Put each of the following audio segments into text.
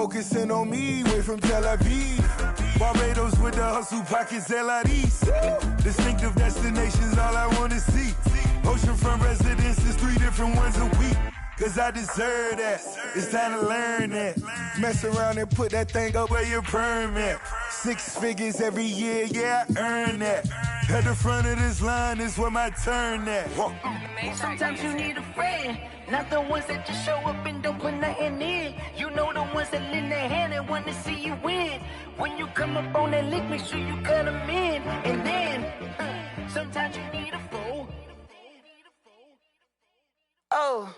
focusing on me, way from Tel Aviv. Barbados with the hustle pockets, LIDs. Distinctive destinations, all I wanna see. Oceanfront residences, 3 different ones a week. Cause I deserve that, it's time to learn that. Mess around and put that thing up where your permit. 6 figures every year, yeah, I earn that. At the front of this line is where my turn at. Sometimes you need a friend, not the ones that just show up and don't put nothing in. You know the ones that lend their hand and want to see you win. When you come up on that lick, make sure you cut them in. And then, sometimes you need a foe. Oh.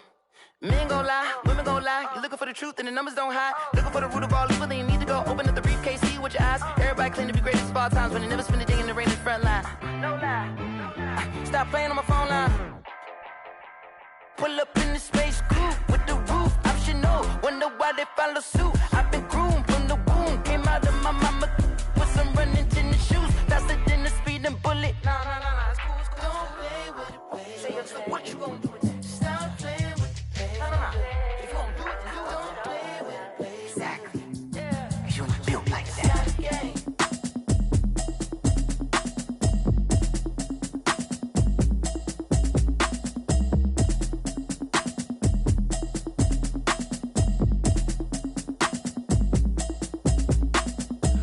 Men gon' lie, women gon' lie. You're looking for the truth and the numbers don't hide. Looking for the root of all evil, then you need to go open up the briefcase, see with your eyes. Everybody claim to be greatest of all times, when they never spend a day in the rain in the front line. No lie, stop playing on my phone line. Pull up in the space coupe with the roof optional. Wonder why they follow suit. I've been groomed from the womb, came out of my mama with some running tennis shoes, faster than the speeding bullet. No, it's cool, it's cool. Don't play with it, baby. Say it, so what you gon' do? Stop playing. If you gon' do it, then don't play with it, baby. Exactly. Yeah. Cause you ain't built like that.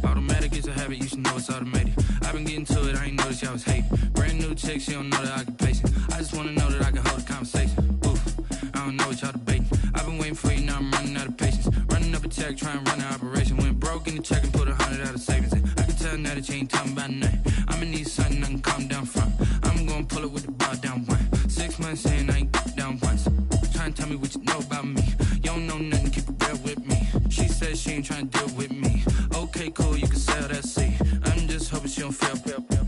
Automatic is a habit, you should know it's automated. I've been getting to it, I ain't noticed y'all was hating. Brand new chick, she don't know that I can pace it. I just wanna know that I can hold a conversation. Oof. I don't know what y'all debating. I've been waiting for you, now I'm running out of patience. Running up a check, trying to run an operation. Went broke in the check and put 100 out of savings in. I can tell now that you ain't talking about nothing. I'ma need something I can calm down from. I'm gonna pull it with the bar down one. 6 months in, I ain't down once. Trying to tell me what you know about me. You don't know nothing, keep it real with me. She said she ain't trying to deal with me. Okay, cool, you can sell that seed. I'm just hoping she don't fail.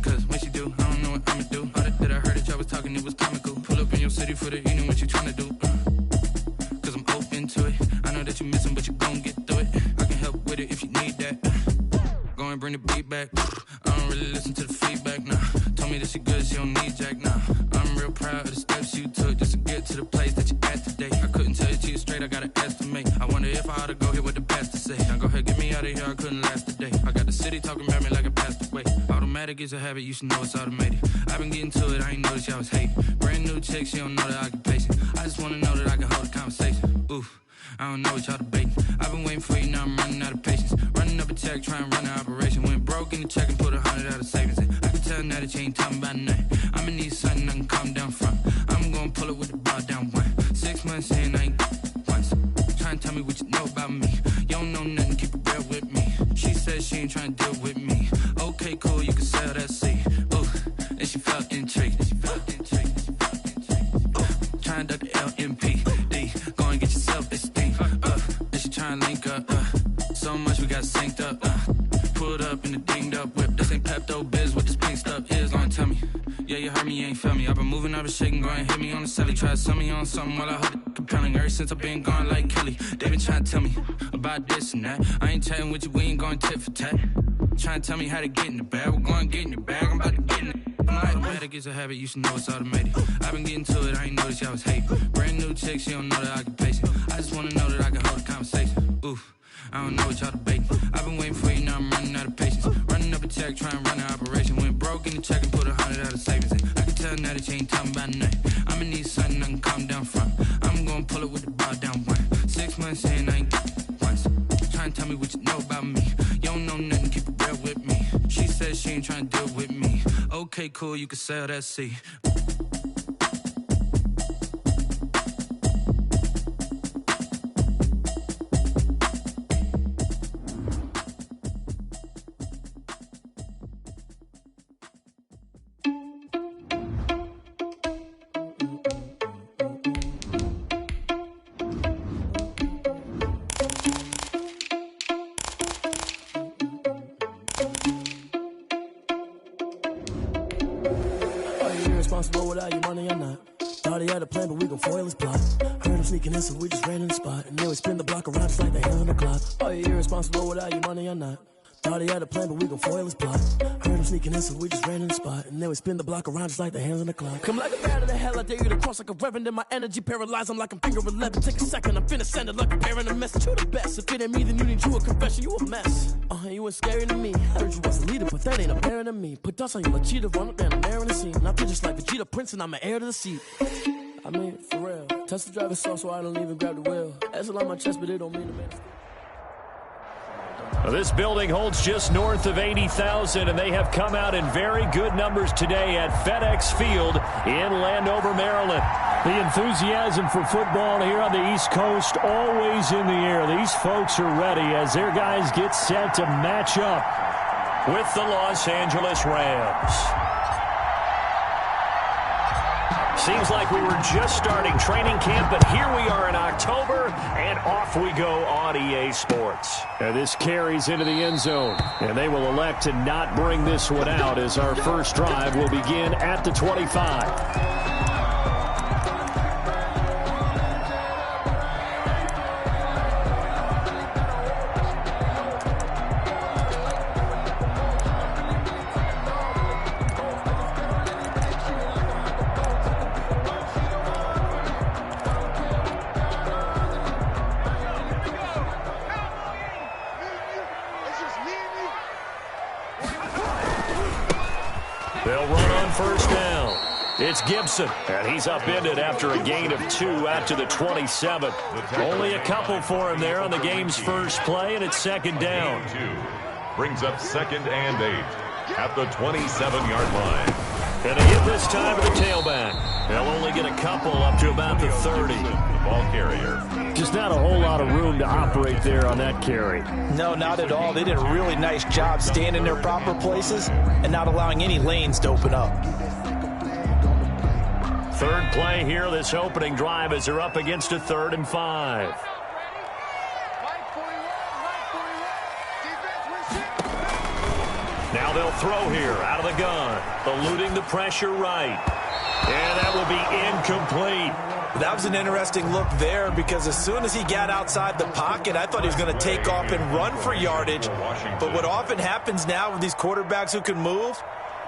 Cause when she do, I don't know what I'ma do. All that I heard that y'all was talking, it was comical. Pull up in your city for the evening, what you trying to do? Cause I'm open to it. I know that you missing, but you gon' get through it. I can help with it if you need that. Go and bring the beat back. I don't really listen to the feedback, nah. Told me that she good, she don't need jack, nah. I'm real proud of the steps you took just to get to the place that you at today. I couldn't tell you to you straight, I gotta estimate. I wonder if I ought to go here with the best to say. Now go ahead, get me out of here, I couldn't last a day. I got the city talking about me like I passed away. Automatic is a habit, you should know it's automated. I've been getting to it, I ain't noticed y'all was hating. Brand new chick, she don't know that I can pace it. I just wanna know that I can hold a conversation. Oof. I don't know what y'all debating. I've been waiting for you, now I'm running out of patience. Running up a check, trying to run an operation. Went broke in the check and put 100 out of savings in. I can tell now that you ain't talking about nothing. I'ma need something I can calm down from. I'm gonna pull it with the bar down one. 6 months in, I ain't once. Trying to tell me what you know about me. You don't know nothing, keep it real with me. She said she ain't trying to deal with me. Okay, cool, you can sell that seed. Ooh, and she felt intrigued. Trying to duck the LMP. Go and get yourself this thing. And she trying to link up. So much we got synced up. Pulled up in the dinged up whip. This ain't Pepto Biz, what this pink stuff is. Gonna tell me. Yeah, you heard me, you ain't feel me. I've been moving, I've been shaking, go and hit me on the celly. Try to sell me on something while I hold it compelling. Ever since I've been gone like Kelly, they been trying to tell me about this and that. I ain't chatting with you, we ain't going tit for tat. Trying to tell me how to get in the bag. We're going to get in the bag, I'm about to get in it. Automatic is a habit, you should know it's automated. I've been getting to it, I ain't noticed y'all was hating. Brand new chick, she don't know that I can pace it. I just wanna know that I can hold a conversation. Oof, I don't know what y'all debating. I've been waiting for you, now I'm running out of patience. Running up a check, trying to run an operation. Went broke in the check and put 100 out of savings in. I can tell now that you ain't talking about nothing. I'ma need something I can calm down from. I'm gonna pull it with the bar down one. 6 months in, I ain't once. Trying to tell me what you know about me. You don't know nothing, keep it real with me. She said she ain't trying to deal with me. Okay, cool, you can sell that seed. Responsible without your money or not. Thought he had a plan, but we gon' foil his plot. Heard him sneaking in, so we just ran in the spot. And then we spin the block around just like the hell on the clock. Are you irresponsible without your money or not? Thought he had a plan, but we gon' foil his plot. Heard him sneaking in, so we just ran in the spot. And then we spin the block around just like the hands on the clock. Come like a bat of the hell, I dare you to cross like a reverend. In my energy paralyzed, I'm like I'm finger 11. Take a second, I'm finna send it like a parent a message. You the best, if it ain't me, then you need you a confession. You a mess. You ain't scary to me. Heard you was a leader, but that ain't apparent to me. Put dust on you like cheetah, run up down, I'm airing the scene. I feel just like Vegeta Prince, and I'm an heir to the seat. I mean, for real. Touch the driver's soft, so I don't even grab the wheel. That's on my chest, but it don't mean a man. This building holds just north of 80,000, and they have come out in very good numbers today at FedEx Field in Landover, Maryland. The enthusiasm for football here on the East Coast always in the air. These folks are ready as their guys get set to match up with the Los Angeles Rams. Seems like we were just starting training camp, but here we are in October, and off we go on EA Sports. And this carries into the end zone, and they will elect to not bring this one out as our first drive will begin at the 25. They'll run on first down. It's Gibson, and he's upended after a gain of 2 out to the 27. Only a couple for him there on the game's first play, and it's second down. Brings up 2nd and 8 at the 27-yard line. And a hit this time to the tailback. They'll only get a couple up to about the 30. Ball carrier. Just not a whole lot of room to operate there on that carry. No, not at all. They did a really nice job staying in their proper places and not allowing any lanes to open up. Third play here, this opening drive, as they're up against a 3rd and 5. Now they'll throw here out of the gun. Eluding the pressure right. And that will be incomplete. That was an interesting look there because as soon as he got outside the pocket, I thought he was going to take off and run for yardage. But what often happens now with these quarterbacks who can move,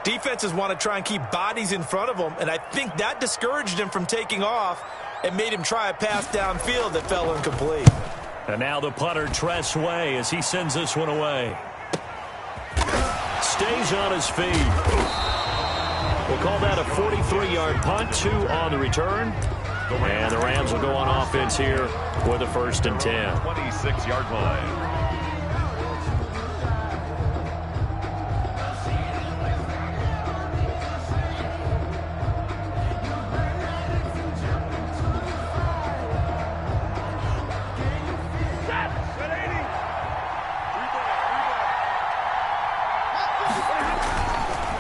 defenses want to try and keep bodies in front of them, and I think that discouraged him from taking off and made him try a pass downfield that fell incomplete. And now the punter Tress Way as he sends this one away. Stays on his feet. We'll call that a 43-yard punt, 2 on the return. And the Rams will go on offense here with a 1st and 10. 26-yard line.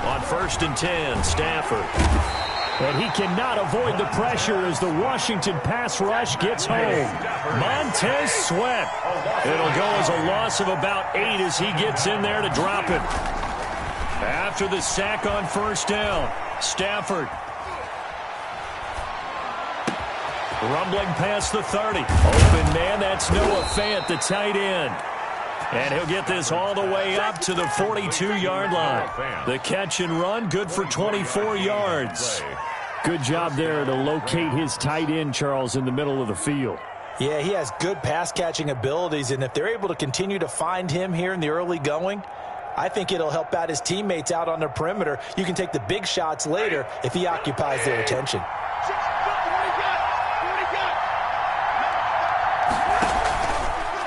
On 1st and 10, Stafford. And he cannot avoid the pressure as the Washington pass rush gets home. Montez Sweat. It'll go as a loss of about 8 as he gets in there to drop it. After the sack on 1st down, Stafford. Rumbling past the 30. Open man, that's Noah Fant, the tight end. And he'll get this all the way up to the 42-yard line. The catch and run, good for 24 yards. Good job there to locate his tight end, Charles, in the middle of the field. Yeah, he has good pass-catching abilities, and if they're able to continue to find him here in the early going, I think it'll help out his teammates out on the perimeter. You can take the big shots later if he occupies their attention.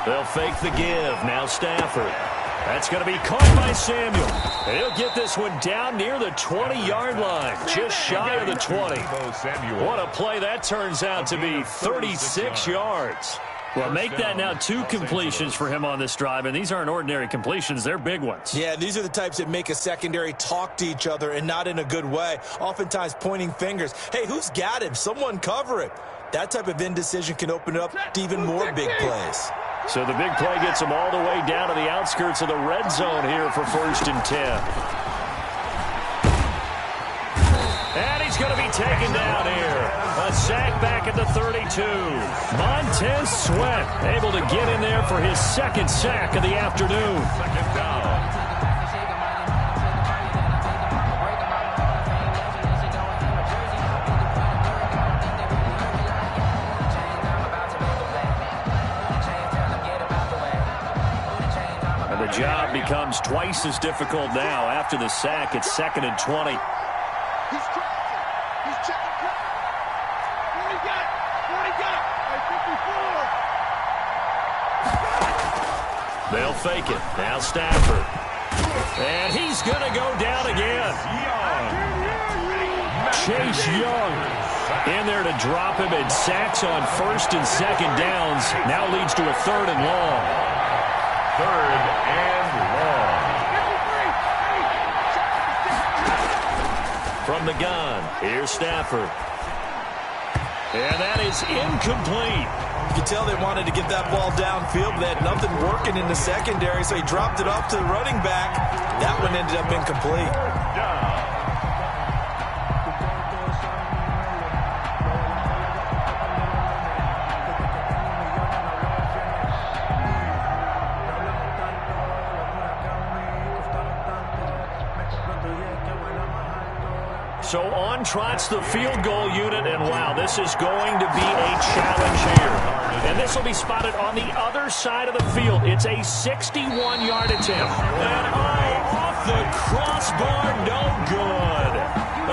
They'll fake the give. Now Stafford. That's going to be caught by Samuel. He'll get this one down near the 20-yard line, just shy of the 20. What a play that turns out to be, 36 yards. Well, make that now 2 completions for him on this drive, and these aren't ordinary completions. They're big ones. Yeah, these are the types that make a secondary talk to each other and not in a good way, oftentimes pointing fingers. Hey, who's got him? Someone cover it. That type of indecision can open up to even more big plays. So the big play gets him all the way down to the outskirts of the red zone here for 1st and 10. And he's going to be taken down here. A sack back at the 32. Montez Sweat able to get in there for his second sack of the afternoon. Second down. And the job becomes twice as difficult now. After the sack, it's 2nd and 20. They'll fake it. Now Stafford. And he's going to go down again. Chase Young In there to drop him, and sacks on 1st and 2nd downs. Now leads to a 3rd and long. 3rd and long. From the gun, here's Stafford. And that is incomplete. You can tell they wanted to get that ball downfield, but they had nothing working in the secondary, so he dropped it off to the running back. That one ended up incomplete. So on trots the field goal unit, and wow, this is going to be a challenge here. And this will be spotted on the other side of the field. It's a 61-yard attempt. And off the crossbar, no good.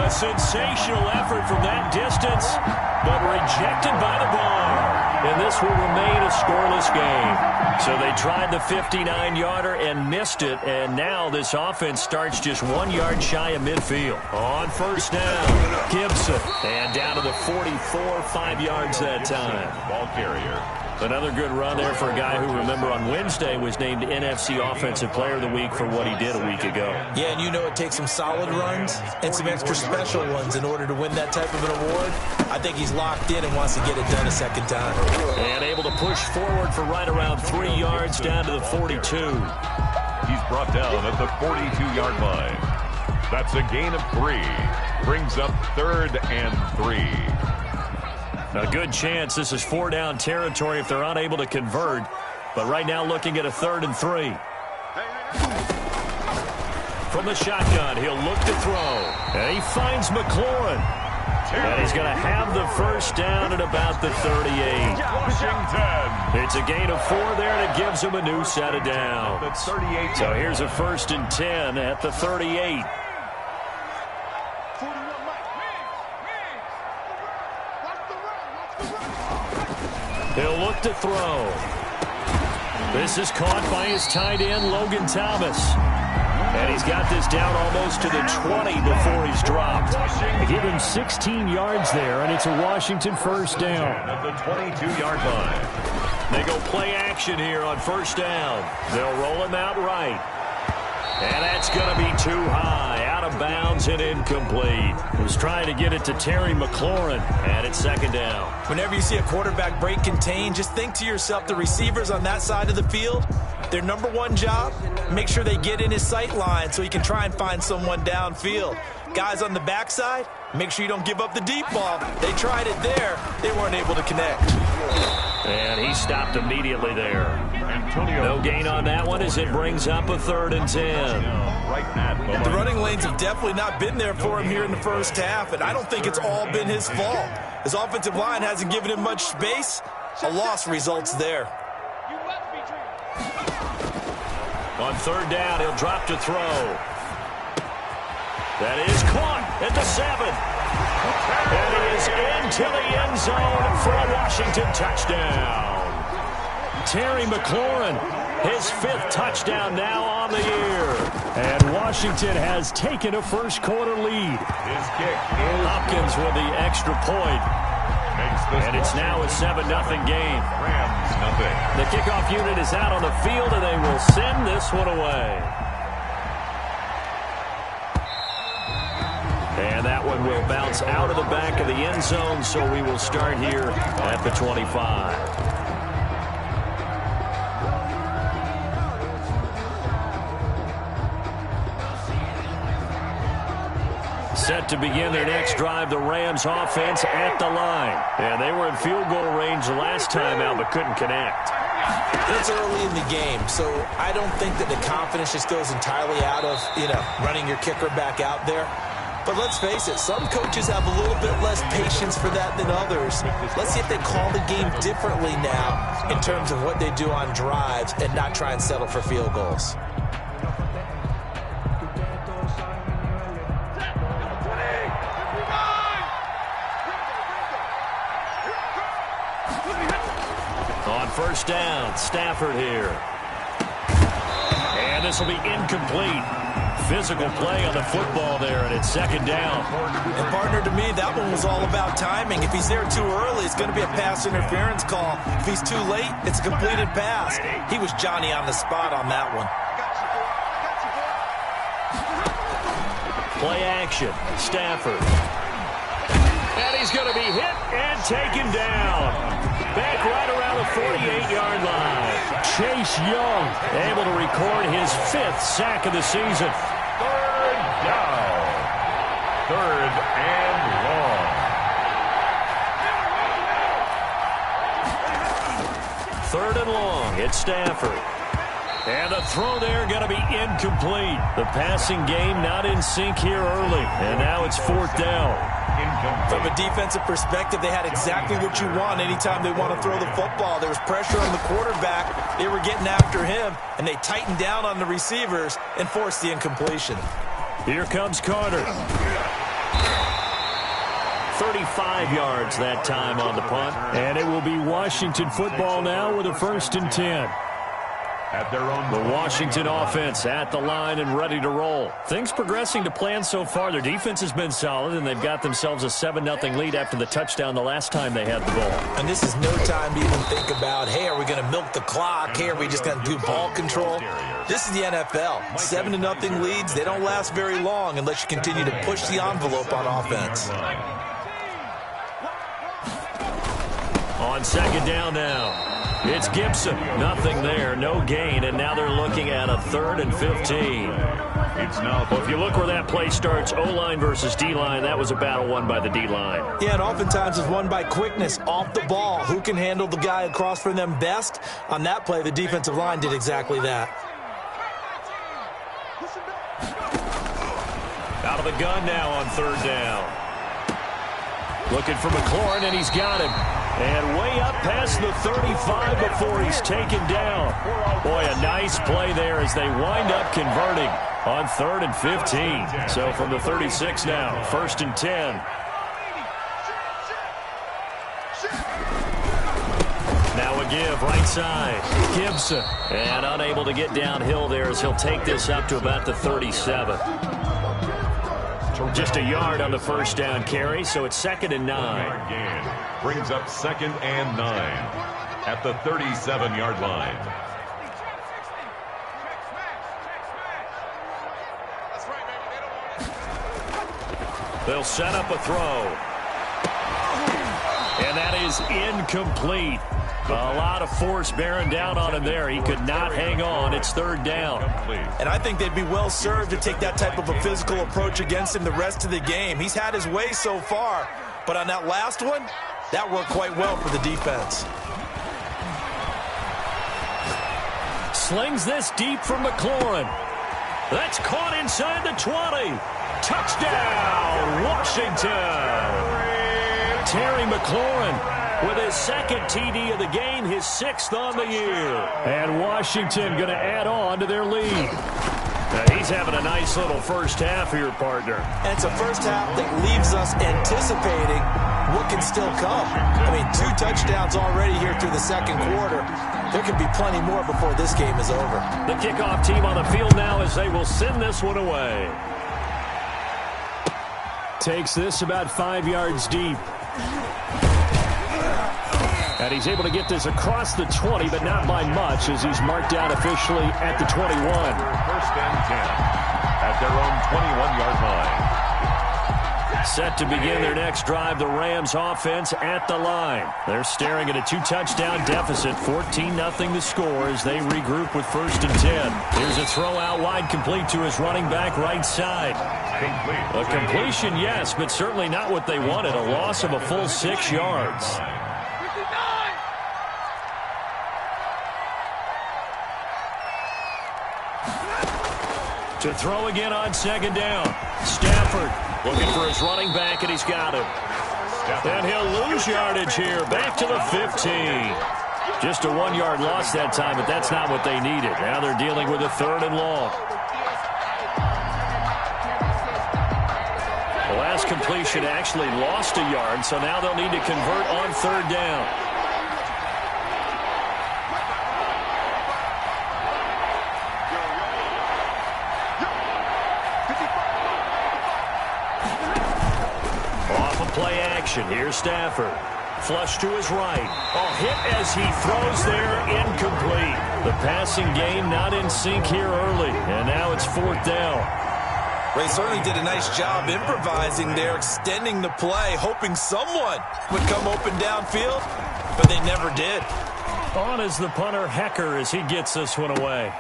A sensational effort from that distance, but rejected by the bar. And this will remain a scoreless game. So they tried the 59-yarder and missed it, and now this offense starts just 1 yard shy of midfield. On 1st down, Gibson. And down to the 44, 5 yards that time. Ball carrier. Another good run there for a guy who, remember, on Wednesday was named NFC Offensive Player of the Week for what he did a week ago. Yeah, and you know it takes some solid runs and some extra special ones in order to win that type of an award. I think he's locked in and wants to get it done a second time. And able to push forward for right around 3 yards down to the 42. He's brought down at the 42-yard line. That's a gain of 3. Brings up 3rd and 3. A good chance this is 4-down territory if they're unable to convert. But right now looking at a 3rd and 3. From the shotgun, he'll look to throw. And he finds McLaurin. And he's going to have the 1st down at about the 38. Washington. It's a gain of 4 there, and it gives him a new set of downs. So here's a 1st and 10 at the 38. He'll look to throw. This is caught by his tight end, Logan Thomas. And he's got this down almost to the 20 before he's dropped. They give him 16 yards there, and it's a Washington 1st down. At the 22-yard line. They go play action here on 1st down. They'll roll him out right. And that's going to be too high. Out of bounds and incomplete. He was trying to get it to Terry McLaurin. And it's 2nd down. Whenever you see a quarterback break contain, just think to yourself, the receivers on that side of the field, their number one job, make sure they get in his sight line so he can try and find someone downfield. Guys on the backside, make sure you don't give up the deep ball. They tried it there. They weren't able to connect. And he stopped immediately there. No gain on that one as it brings up a 3rd and 10. The running lanes have definitely not been there for him here in the 1st half, and I don't think it's all been his fault. His offensive line hasn't given him much space. A loss results there. On 3rd down, he'll drop to throw. That is caught at the 7. And he is into the end zone for a Washington touchdown. Terry McLaurin, his 5th touchdown now on the year. And Washington has taken a first-quarter lead. His kick is Hopkins with the extra point. And it's now a 7-0 game. Rams nothing. The kickoff unit is out on the field, and they will send this one away. And that one will bounce out of the back of the end zone, so we will start here at the 25. Set to begin their next drive, the Rams offense at the line. And they were in field goal range the last time out, but couldn't connect. It's early in the game, so I don't think that the confidence just goes entirely out of, running your kicker back out there. But let's face it, some coaches have a little bit less patience for that than others. Let's see if they call the game differently now in terms of what they do on drives and not try and settle for field goals. On first down, Stafford here. And this will be incomplete. Physical play on the football there, and it's second down. And, partner, to me, that one was all about timing. If he's there too early, it's going to be a pass interference call. If he's too late, it's a completed pass. He was Johnny on the spot on that one. Play action, Stafford. And he's going to be hit and taken down. Back right around the 48-yard line. Chase Young able to record his 5th sack of the season. Third down. Third and long. Third and long. It's Stafford. And the throw there going to be incomplete. The passing game not in sync here early. And now it's 4th down. From a defensive perspective, they had exactly what you want anytime they want to throw the football. There was pressure on the quarterback. They were getting after him, and they tightened down on the receivers and forced the incompletion. Here comes Carter. 35 yards that time on the punt. And it will be Washington football now with a 1st and 10. At their own the Washington offense at the line and ready to roll. Things progressing to plan so far. Their defense has been solid, and they've got themselves a 7-0 lead after the touchdown the last time they had the ball. And this is no time to even think about, hey, are we going to milk the clock? Hey, are we just going to do ball control? This is the NFL. 7-0 leads, they don't last very long unless you continue to push the envelope on offense. On second down now. It's Gibson. Nothing there. No gain. And now they're looking at a 3rd and 15. Well, if you look where that play starts, O-line versus D-line, that was a battle won by the D-line. Yeah, and oftentimes it's won by quickness off the ball. Who can handle the guy across from them best? On that play, the defensive line did exactly that. Out of the gun now on 3rd down. Looking for McLaurin, and he's got him. And way up past the 35 before he's taken down. Boy, a nice play there as they wind up converting on 3rd and 15. So from the 36 now, 1st and 10. Now a give, right side. Gibson. And unable to get downhill there as he'll take this up to about the 37. Just a yard on the first down carry, so it's 2nd and 9. Brings up 2nd and 9 at the 37-yard line. They'll set up a throw. And that is incomplete. A lot of force bearing down on him there. He could not hang on. It's 3rd down. And I think they'd be well served to take that type of a physical approach against him the rest of the game. He's had his way so far. But on that last one, that worked quite well for the defense. Slings this deep from McLaurin. That's caught inside the 20. Touchdown, Washington. Terry McLaurin with his 2nd TD of the game, his 6th on the year. And Washington going to add on to their lead. Now he's having a nice little first half here, partner. And it's a first half that leaves us anticipating what can still come. I mean, 2 touchdowns already here through the 2nd quarter. There could be plenty more before this game is over. The kickoff team on the field now as they will send this one away. Takes this about 5 yards deep. And he's able to get this across the 20, but not by much as he's marked out officially at the 21. 1st and 10 at their own 21-yard line. Set to begin their next drive, the Rams offense at the line. They're staring at a 2-touchdown deficit, 14-0 the score as they regroup with 1st and 10. Here's a throw out wide, complete to his running back right side. A completion, yes, but certainly not what they wanted, a loss of a full 6 yards. To throw again on 2nd down. Stafford looking for his running back, and he's got him. And he'll lose yardage here, back to the 15. Just a 1-yard loss that time, but that's not what they needed. Now they're dealing with a 3rd and long. The last completion actually lost a yard, so now they'll need to convert on 3rd down. Play action. Here's Stafford. Flush to his right. A hit as he throws there, incomplete. The passing game not in sync here early, and now it's 4th down. Ray certainly did a nice job improvising there, extending the play, hoping someone would come open downfield, but they never did. On is the punter, Hecker, as he gets this one away.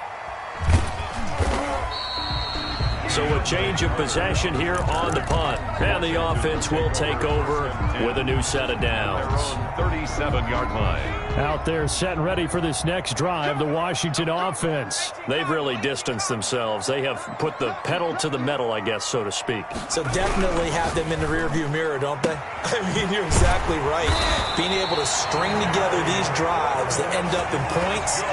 So a change of possession here on the punt. And the offense will take over with a new set of downs. 37-yard line. Out there set and ready for this next drive, the Washington offense. They've really distanced themselves. They have put the pedal to the metal, I guess, so to speak. So definitely have them in the rearview mirror, don't they? I mean, you're exactly right. Being able to string together these drives that end up in points,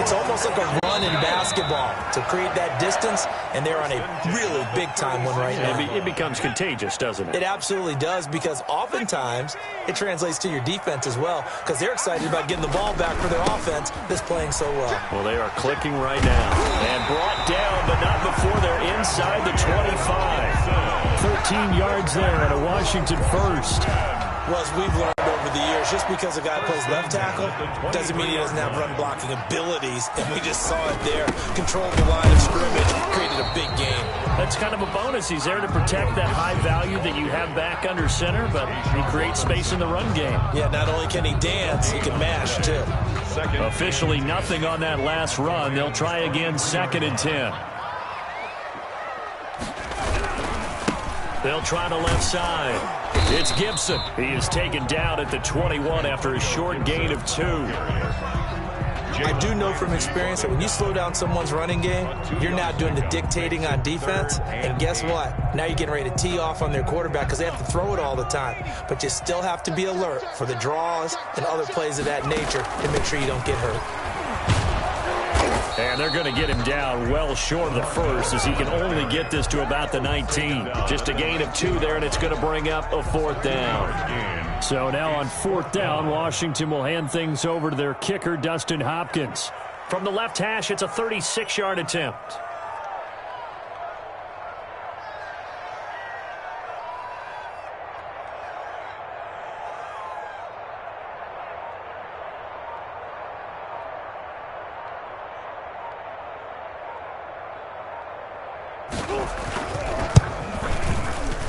it's almost like a run in basketball to create that distance, and they're on a really big-time one right now. It becomes contagious, doesn't it? It absolutely does, because oftentimes it translates to your defense as well, because they're excited about getting the ball back for their offense that's playing so well. Well, they are clicking right now. And brought down, but not before they're inside the 25. 13 yards there at a Washington first. Well, as we've learned over the years, just because a guy plays left tackle doesn't mean he doesn't have run blocking abilities, and we just saw it there. Controlled the line of scrimmage, created a big game. That's kind of a bonus. He's there to protect that high value that you have back under center, but he creates space in the run game. Yeah, not only can he dance, he can mash, too. Officially nothing on that last run. They'll try again, 2nd and 10. They'll try the left side. It's Gibson. He is taken down at the 21 after a short gain of 2. I do know from experience that when you slow down someone's running game, you're not doing the dictating on defense. And guess what? Now you're getting ready to tee off on their quarterback because they have to throw it all the time. But you still have to be alert for the draws and other plays of that nature to make sure you don't get hurt. And they're going to get him down well short of the first as he can only get this to about the 19. Just a gain of 2 there, and it's going to bring up a 4th down. So now on 4th down, Washington will hand things over to their kicker, Dustin Hopkins. From the left hash, it's a 36-yard attempt.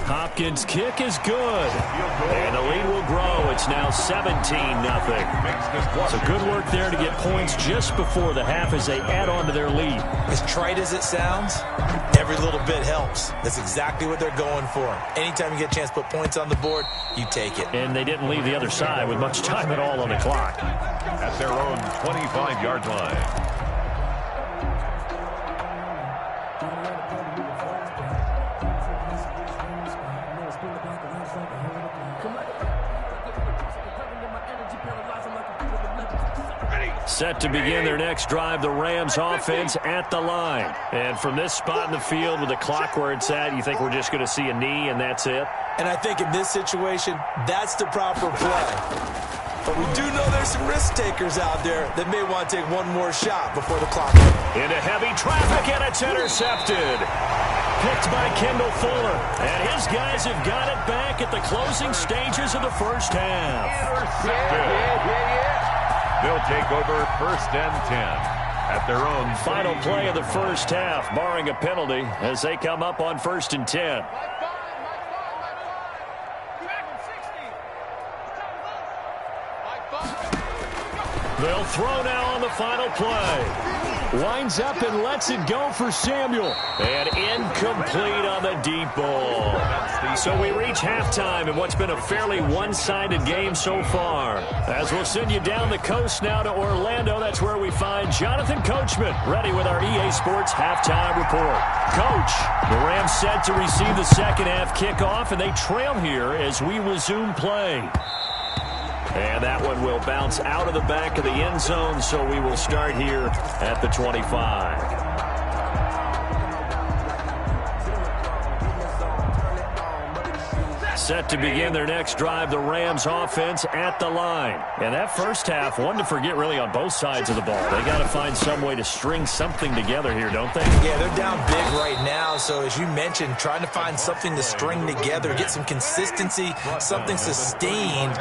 Hopkins' kick is good. And the lead will grow. It's now 17-0. So good work there to get points just before the half as they add on to their lead. As trite as it sounds, every little bit helps. That's exactly what they're going for. Anytime you get a chance to put points on the board, you take it. And they didn't leave the other side with much time at all on the clock. At their own 25-yard line. Set to begin their next drive, the Rams offense at the line. And from this spot in the field with the clock where it's at, you think we're just going to see a knee and that's it? And I think in this situation, that's the proper play. But we do know there's some risk takers out there that may want to take one more shot before the clock runs. Into heavy traffic, and it's intercepted. Picked by Kendall Fuller. And his guys have got it back at the closing stages of the first half. Intercepted. They'll take over 1st and 10 at their own. Final play of the first half, barring a penalty, as they come up on 1st and 10. They'll throw now on the final play. Winds up and lets it go for Samuel. And incomplete on the deep ball. So we reach halftime in what's been a fairly one-sided game so far. As we'll send you down the coast now to Orlando, that's where we find Jonathan Coachman, ready with our EA Sports halftime report. Coach, the Rams set to receive the second half kickoff, and they trail here as we resume play. And that one will bounce out of the back of the end zone, so we will start here at the 25. Set to begin their next drive, the Rams offense at the line. And that first half, one to forget really on both sides of the ball. They got to find some way to string something together here, don't they? Yeah, they're down big right now. So as you mentioned, trying to find something to string together, get some consistency, something sustained,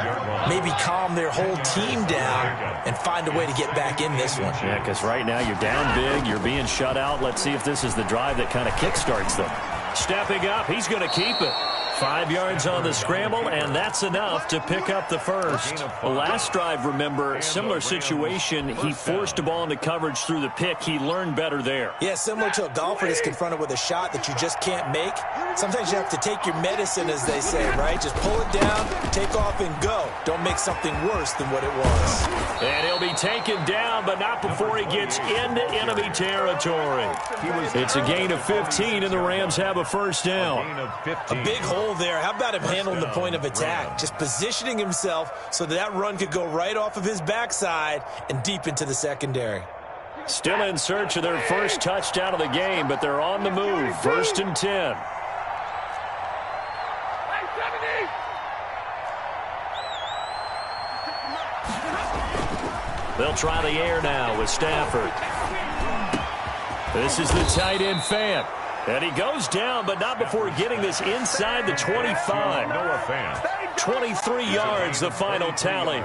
maybe calm their whole team down and find a way to get back in this one. Yeah, because right now you're down big, you're being shut out. Let's see if this is the drive that kind of kickstarts them. Stepping up, he's going to keep it. 5 yards on the scramble, and that's enough to pick up the first. The last drive, remember, similar situation. He forced a ball into coverage through the pick. He learned better there. Yeah, similar to a golfer that's confronted with a shot that you just can't make. Sometimes you have to take your medicine, as they say, right? Just pull it down, take off, and go. Don't make something worse than what it was. And he'll be taken down, but not before he gets into enemy territory. It's a gain of 15, and the Rams have a first down. A big hole there. How about him handling the point of attack? Just positioning himself so that run could go right off of his backside and deep into the secondary. Still in search of their first touchdown of the game, but they're on the move. 1st and 10. They'll try the air now with Stafford. This is the tight end fan. And he goes down, but not before getting this inside the 25. 23 yards, the final tally.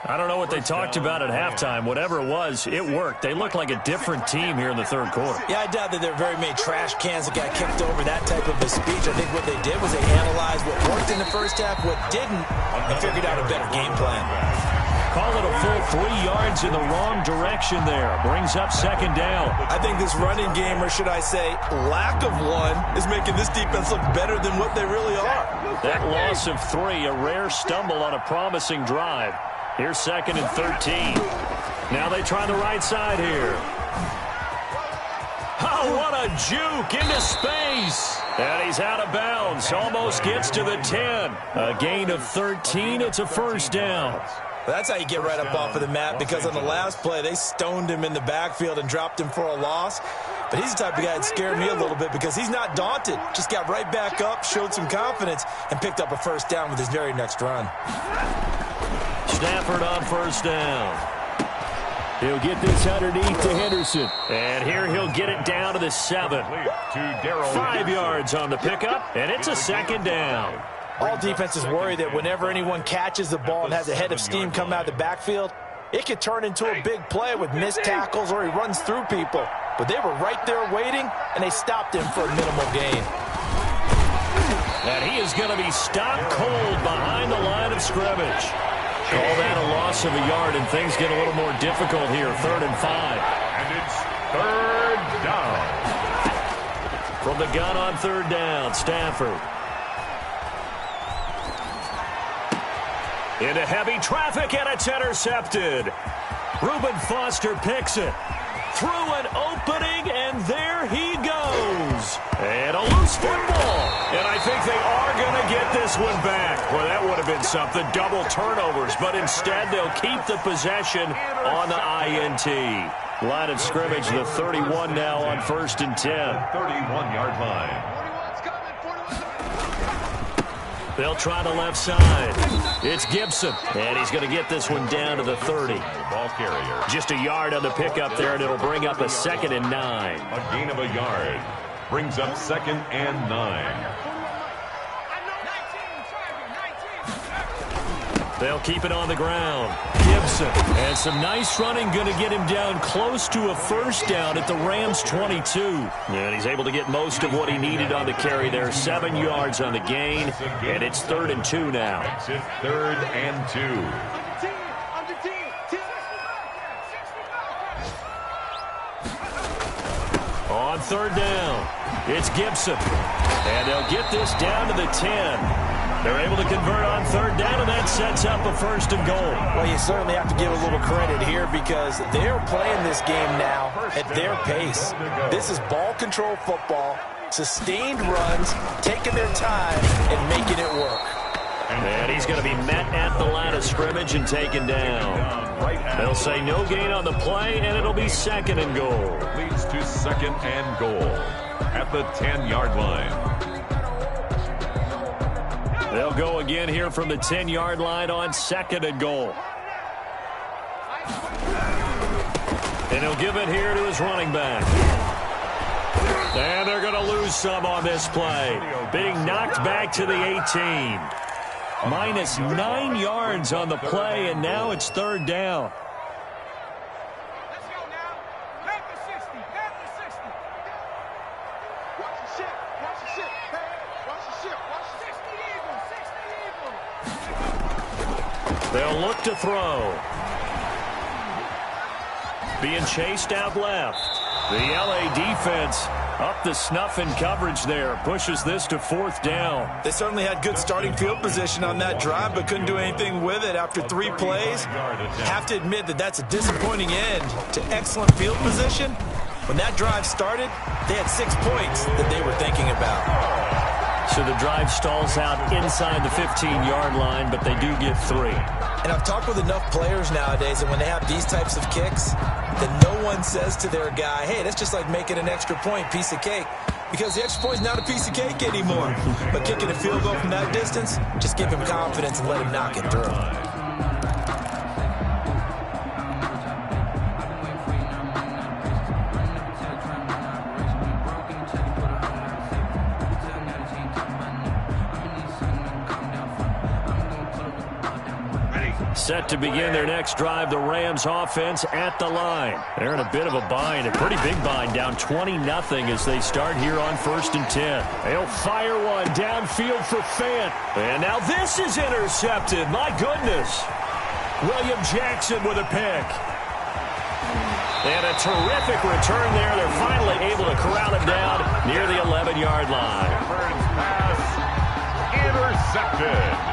I don't know what they talked about at halftime. Whatever it was, it worked. They look like a different team here in the third quarter. Yeah, I doubt that there are very many trash cans that got kicked over, that type of a speech. I think what they did was they analyzed what worked in the first half, what didn't, and figured out a better game plan. Call it a full 3 yards in the wrong direction there. Brings up second down. I think this running game, or should I say lack of one, is making this defense look better than what they really are. That loss of 3, a rare stumble on a promising drive. Here's 2nd and 13. Now they try the right side here. Oh, what a juke into space. And he's out of bounds. Almost gets to the 10. A gain of 13. It's a first down. That's how you get right up off of the mat, because on the last play, they stoned him in the backfield and dropped him for a loss. But he's the type of guy that scared me a little bit because he's not daunted. Just got right back up, showed some confidence, and picked up a first down with his very next run. Stafford on first down. He'll get this underneath to Henderson. And here he'll get it down to the 7. 5 yards on the pickup, and it's a second down. All defenses worry that whenever anyone catches the ball and has a head of steam come out of the backfield, it could turn into a big play with missed tackles or he runs through people. But they were right there waiting, and they stopped him for a minimal gain. And he is going to be stopped cold behind the line of scrimmage. Call that a loss of a yard, and things get a little more difficult here. 3rd and 5. And it's 3rd down. From the gun on 3rd down, Stafford. Into heavy traffic, and it's intercepted. Reuben Foster picks it. Through an opening, and there he goes. And a loose football. And I think they are going to get this one back. Well, that would have been something. Double turnovers, but instead they'll keep the possession on the INT. Line of scrimmage, the 31 now on 1st and 10. 31-yard line. They'll try the left side. It's Gibson, and he's going to get this one down to the 30. Ball carrier. Just a yard on the pickup there, and it'll bring up a 2nd and 9. A gain of a yard. Brings up 2nd and 9. They'll keep it on the ground. Gibson. And some nice running, going to get him down close to a first down at the Rams 22. And he's able to get most of what he needed on the carry there. 7 yards on the gain, and it's 3rd and 2 now. It's 3rd and 2. On third down, it's Gibson. And they'll get this down to the 10. They're able to convert on third down, and that sets up a 1st and goal. Well, you certainly have to give a little credit here because they're playing this game now at their pace. This is ball control football, sustained runs, taking their time, and making it work. And he's going to be met at the line of scrimmage and taken down. They'll say no gain on the play, and it'll be 2nd and goal. Leads to 2nd and goal at the 10-yard line. They'll go again here from the 10-yard line on 2nd and goal. And he'll give it here to his running back. And they're going to lose some on this play. Being knocked back to the 18. Minus 9 yards on the play, and now it's 3rd down. Let's go now. Back to 60. Back to 60. Watch the ship. Watch the ship. Watch the ship. Watch the 60 Eagles. 60 Eagles. They'll look to throw. Being chased out left. The LA defense up the snuff in coverage there. Pushes this to 4th down. They certainly had good starting field position on that drive, but couldn't do anything with it after 3 plays. Have to admit that that's a disappointing end to excellent field position. When that drive started, they had 6 points that they were thinking about. So the drive stalls out inside the 15-yard line, but they do get 3. And I've talked with enough players nowadays that when they have these types of kicks, that no one says to their guy, hey, that's just like making an extra point, piece of cake. Because the extra point is not a piece of cake anymore. But kicking a field goal from that distance, just give him confidence and let him knock it through. Set to begin their next drive, the Rams offense at the line. They're in a bit of a bind, a pretty big bind, down 20-0 as they start here on 1st and 10. They'll fire one downfield for Fant. And now this is intercepted. My goodness. William Jackson with a pick. And a terrific return there. They're finally able to corral him down near the 11-yard line. Pass intercepted.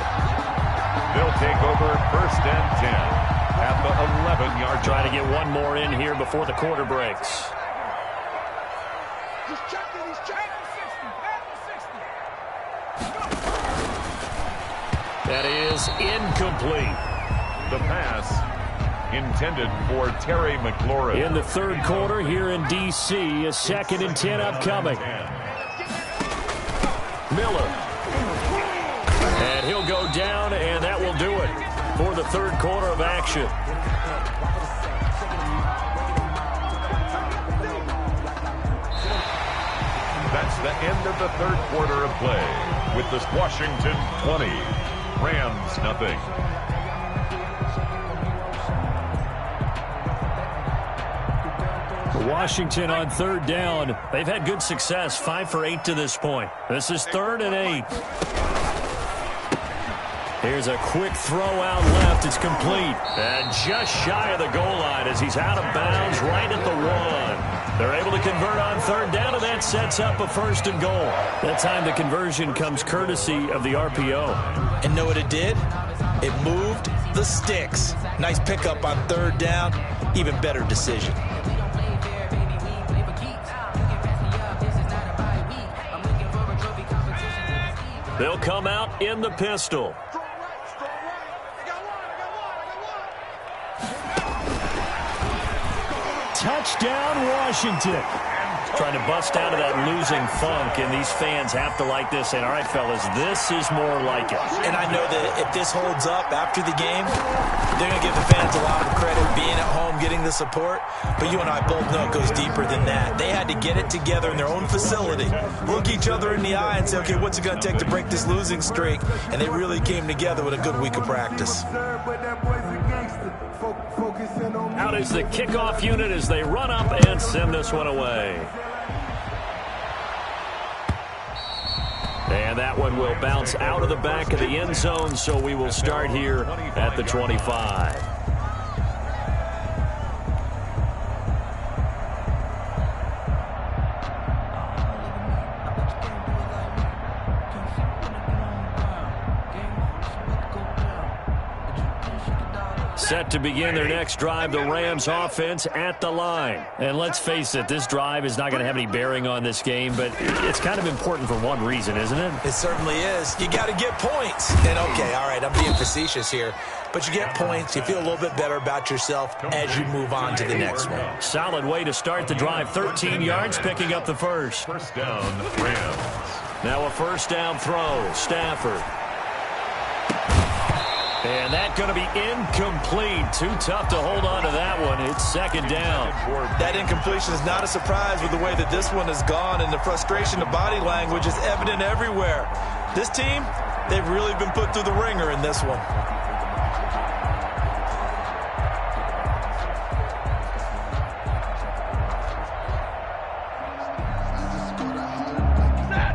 They'll take over 1st and 10 at the 11-yard line. Trying to get one more in here before the quarter breaks. He's checking. He's checking. Back to 60. That is incomplete. The pass intended for Terry McLaurin. In the 3rd quarter here in D.C., a 2nd and 10 upcoming. Miller. And he'll go down, and that will do it for the 3rd quarter of action. That's the end of the 3rd quarter of play with the Washington 20, Rams nothing. Washington on 3rd down. They've had good success, 5 for 8 to this point. This is 3rd and 8. Here's a quick throw out left. It's complete. And just shy of the goal line as he's out of bounds right at the 1. They're able to convert on 3rd down, and that sets up a 1st and goal. That time the conversion comes courtesy of the RPO. And know what it did? It moved the sticks. Nice pickup on 3rd down. Even better decision. They'll come out in the pistol. Touchdown, Washington. Trying to bust out of that losing funk, and these fans have to like this. And all right, fellas, this is more like it. And I know that if this holds up after the game, they're going to give the fans a lot of credit being at home, getting the support. But you and I both know it goes deeper than that. They had to get it together in their own facility, look each other in the eye and say, okay, what's it going to take to break this losing streak? And they really came together with a good week of practice. Out is the kickoff unit as they run up and send this one away. And that one will bounce out of the back of the end zone, so we will start here at the 25. Set to begin their next drive, the Rams offense at the line. And let's face it, this drive is not going to have any bearing on this game, but it's kind of important for one reason, isn't it? It certainly is. You got to get points. And, okay, all right, I'm being facetious here. But you get points, you feel a little bit better about yourself as you move on to the next one. Solid way to start the drive. 13 yards, picking up the first. First down, Rams. Now a first down throw. Stafford. And that's going to be incomplete. Too tough to hold on to that one. It's second down. That incompletion is not a surprise with the way that this one has gone, and the frustration of body language is evident everywhere. This team, they've really been put through the ringer in this one.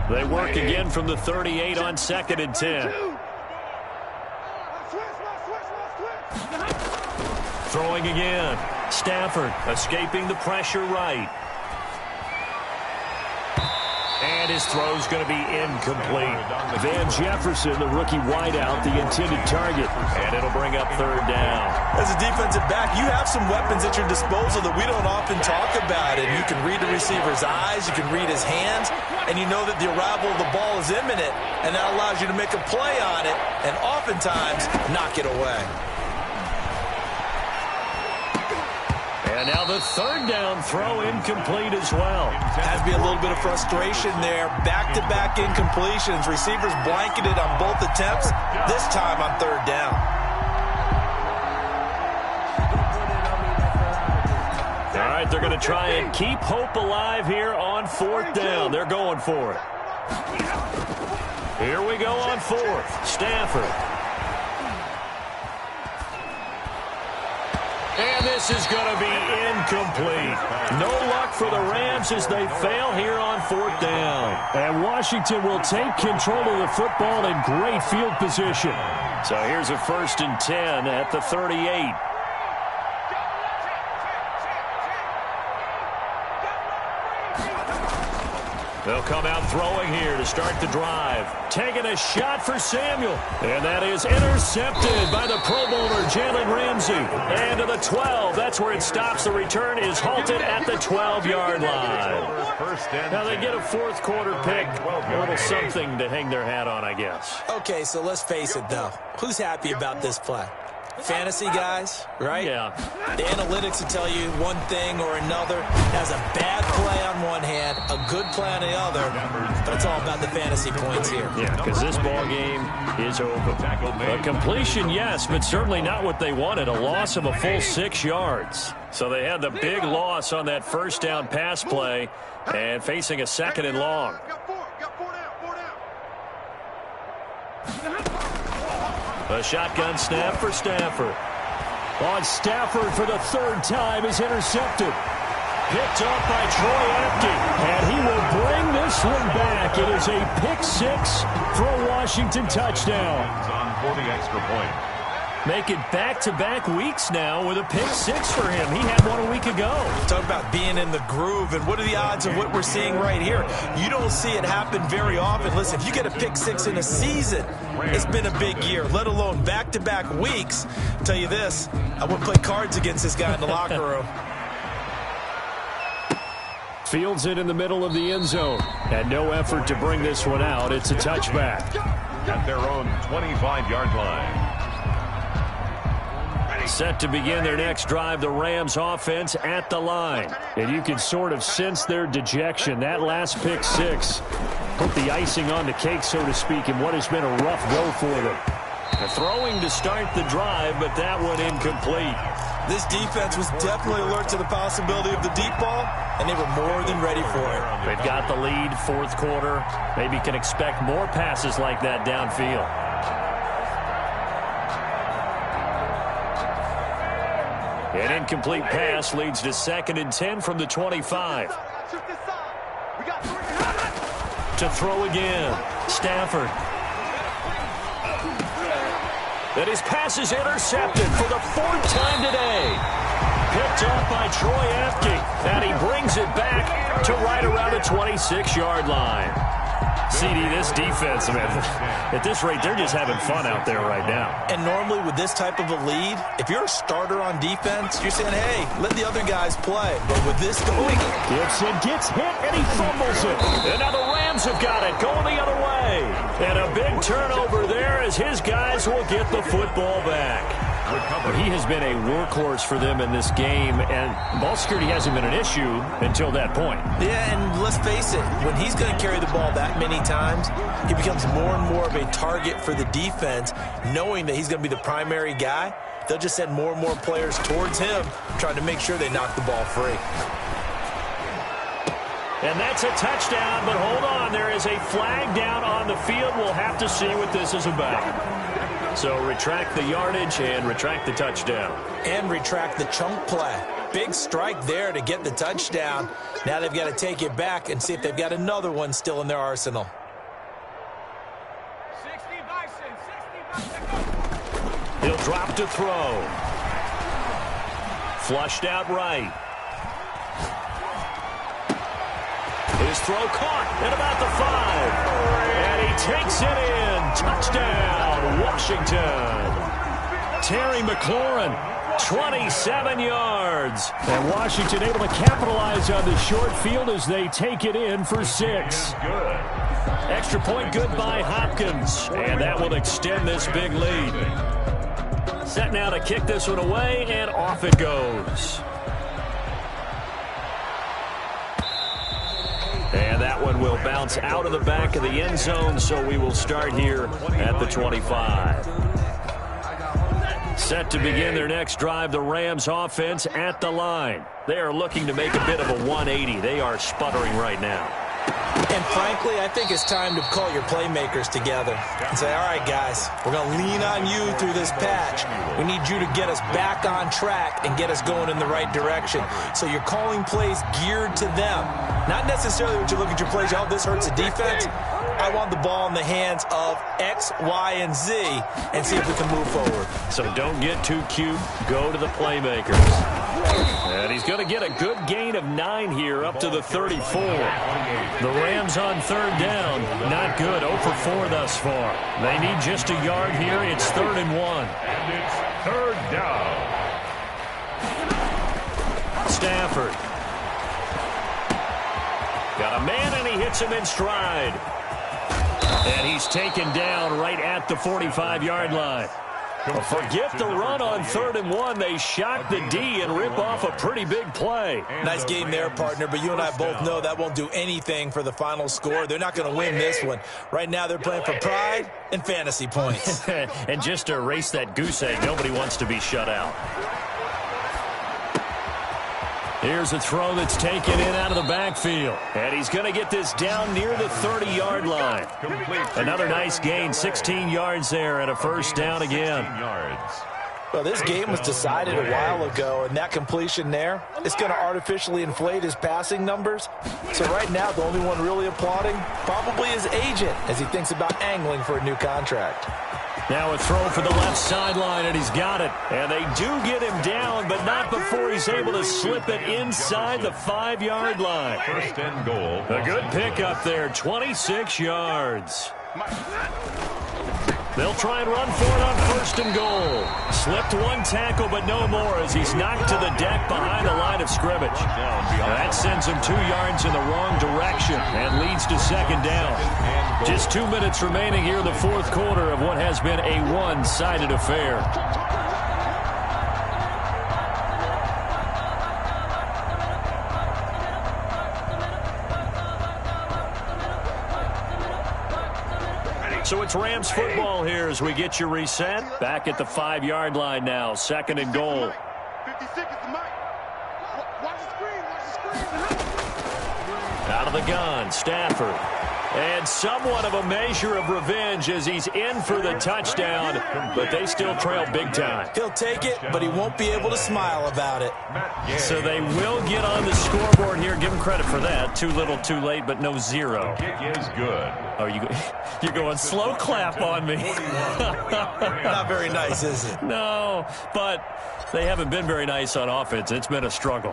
They work again from the 38 on 2nd and 10. Throwing again. Stafford escaping the pressure right. And his throw's going to be incomplete. Van Jefferson, the rookie wideout, the intended target. And it'll bring up third down. As a defensive back, you have some weapons at your disposal that we don't often talk about. And you can read the receiver's eyes, you can read his hands, and you know that the arrival of the ball is imminent. And that allows you to make a play on it and oftentimes knock it away. And now the third down throw incomplete as well. Has to be a little bit of frustration there. Back-to-back incompletions. Receivers blanketed on both attempts, this time on third down. All right, they're going to try and keep hope alive here on fourth down. They're going for it. Here we go on fourth. Stafford. And this is going to be incomplete. No luck for the Rams as they fail here on fourth down. And Washington will take control of the football in great field position. So here's a 1st and 10 at the 38. They'll come out throwing here to start the drive. Taking a shot for Samuel. And that is intercepted by the Pro Bowler, Jalen Ramsey. And to the 12. That's where it stops. The return is halted at the 12-yard line. Now they get a fourth quarter pick. A little something to hang their hat on, I guess. Okay, so let's face it, though. Who's happy about this play? Fantasy guys, right? Yeah. The analytics will tell you one thing or another. Has a bad play on one hand, a good play on the other, but it's all about the fantasy points here. Yeah, because this ball game is over. A completion, yes, but certainly not what they wanted. A loss of a full 6 yards. So they had the big loss on that first down pass play and facing a 2nd and long. A shotgun snap for Stafford. On Stafford for the 3rd time is intercepted. Picked up by Troy Apke. And he will bring this one back. It is a pick 6 for a Washington touchdown. On for the extra point. Make it back-to-back weeks now with a pick 6 for him. He had one a week ago. Talk about being in the groove, and what are the odds of what we're seeing right here? You don't see it happen very often. Listen, if you get a pick 6 in a season, it's been a big year, let alone back-to-back weeks. I'll tell you this, I wouldn't play cards against this guy in the locker room. Fields it in the middle of the end zone. And no effort to bring this one out. It's a touchback. At their own 25-yard line. Set to begin their next drive, the Rams offense at the line. And you can sort of sense their dejection. That last pick 6 put the icing on the cake, so to speak, in what has been a rough go for them. Throwing to start the drive, but that one incomplete. This defense was definitely alert to the possibility of the deep ball, and they were more than ready for it. They've got the lead, fourth quarter. Maybe can expect more passes like that downfield. An incomplete pass leads to 2nd and 10 from the 25. To throw again. Stafford. And his pass is intercepted for the 4th time today. Picked up by Troy Apke. And he brings it back to right around the 26-yard line. CD, this defense, man, at this rate, they're just having fun out there right now. And normally with this type of a lead, if you're a starter on defense, you're saying, hey, let the other guys play. But with this going, Gibson gets hit and he fumbles it. And now the Rams have got it, going the other way. And a big turnover there as his guys will get the football back. He has been a workhorse for them in this game, and ball security hasn't been an issue until that point. yeah, and let's face it, when he's going to carry the ball that many times, he becomes more and more of a target for the defense, knowing that he's going to be the primary guy. They'll just send more and more players towards him, trying to make sure they knock the ball free. And that's a touchdown, but hold on, there is a flag down on the field. We'll have to see what this is about. So retract the yardage and retract the touchdown. And retract the chunk play. Big strike there to get the touchdown. Now they've got to take it back and see if they've got another one still in their arsenal. 60 Bison. He'll drop to throw. Flushed out right. His throw caught at about the 5. And he takes it in. Touchdown, Washington. Terry McLaurin, 27 yards. And Washington able to capitalize on the short field as they take it in for 6. Extra point good by Hopkins. And that will extend this big lead. Set now to kick this one away, and off it goes. And that one will bounce out of the back of the end zone, so we will start here at the 25. Set to begin their next drive, the Rams offense at the line. They are looking to make a bit of a 180. They are sputtering right now. And frankly, I think it's time to call your playmakers together and say, all right, guys, we're going to lean on you through this patch. We need you to get us back on track and get us going in the right direction. So you're calling plays geared to them. Not necessarily when you look at your plays, oh, this hurts the defense. I want the ball in the hands of X, Y, and Z and see if we can move forward. So don't get too cute. Go to the playmakers. And he's going to get a good gain of 9 here up to the 34. The Rams on third down. Not good. 0 for 4 thus far. They need just a yard here. It's 3rd and 1. And it's 3rd down. Stafford. Got a man, and he hits him in stride. And he's taken down right at the 45-yard line. Well, forget the run on 3rd and 1. They shock the D and rip off a pretty big play. Nice game there, partner, but you and I both know that won't do anything for the final score. They're not going to win this one. Right now they're playing for pride and fantasy points. And just to erase that goose egg, nobody wants to be shut out. Here's a throw that's taken in out of the backfield. And he's going to get this down near the 30-yard line. Another nice gain, 16 yards there, and a first down again. Well, this game was decided a while ago, and that completion there, it's going to artificially inflate his passing numbers. So right now, the only one really applauding probably his agent as he thinks about angling for a new contract. Now a throw for the left sideline, and he's got it. And they do get him down, but not before he's able to slip it inside the 5-yard line. 1st and goal. A good pickup there, 26 yards. They'll try and run for it on 1st and goal. Slipped one tackle, but no more as he's knocked to the deck behind the line of scrimmage. That sends him 2 yards in the wrong direction and leads to 2nd down. Just 2 minutes remaining here in the 4th quarter of what has been a one-sided affair. So it's Rams football here as we get you reset. Back at the 5-yard line now, 2nd and goal. 50 seconds to Mike. Watch the screen, watch the screen. Out of the gun, Stafford. And somewhat of a measure of revenge as he's in for the touchdown, but they still trail big time. He'll take it, but he won't be able to smile about it. So they will get on the scoreboard here. Give him credit for that. Too little, too late, but no 0. Kick is good. Oh, you're going slow clap on me. Not very nice, is it? No, but they haven't been very nice on offense. It's been a struggle.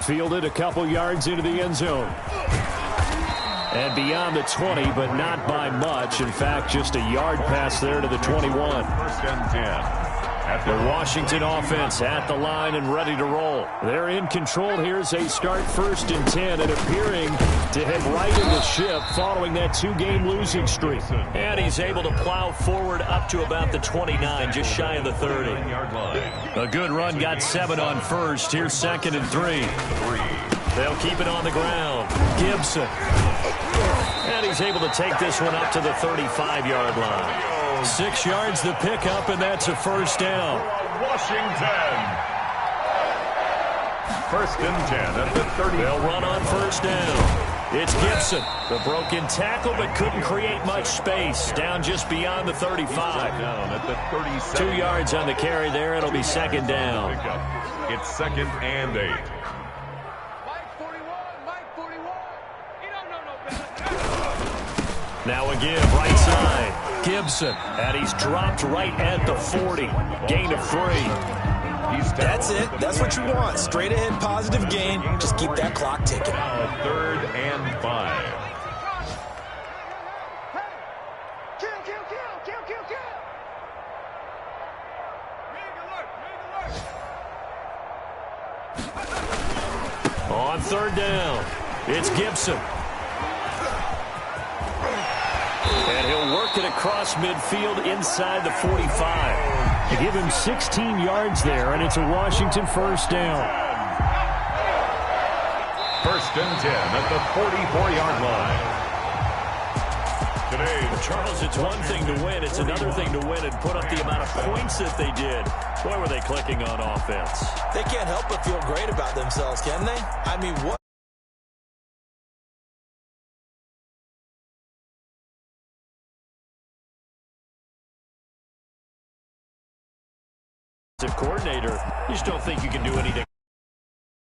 Fielded a couple yards into the end zone. And beyond the 20, but not by much. In fact, just a yard pass there to the 21. First and 10. The Washington offense at the line and ready to roll. They're in control here as they start 1st and 10 and appearing to have righted the ship following that 2-game losing streak. And he's able to plow forward up to about the 29, just shy of the 30. A good run, got 7 on first. Here's 2nd and 3. They'll keep it on the ground. Gibson. And he's able to take this one up to the 35-yard line. 6 yards the pickup, and that's a first down. Washington. 1st and 10 at the 30. They'll run on first down. It's Gibson. The broken tackle, but couldn't create much space. Down just beyond the 35. Down at the 37. 2 yards on the carry there. It'll be 2nd down. It's 2nd and 8. Now again, right side. Gibson. And he's dropped right at the 40. Gain of 3. That's it. That's what you want. Straight ahead positive gain. Just keep that clock ticking. Now 3rd and 5. On 3rd down, it's Gibson. And he'll work it across midfield inside the 45. You give him 16 yards there, and it's a Washington first down. 1st and 10 at the 44-yard line. Today, Charles, it's one thing to win. It's another thing to win and put up the amount of points that they did. Boy, were they clicking on offense. They can't help but feel great about themselves, can they? I mean, what? Coordinator, you just don't think you can do anything.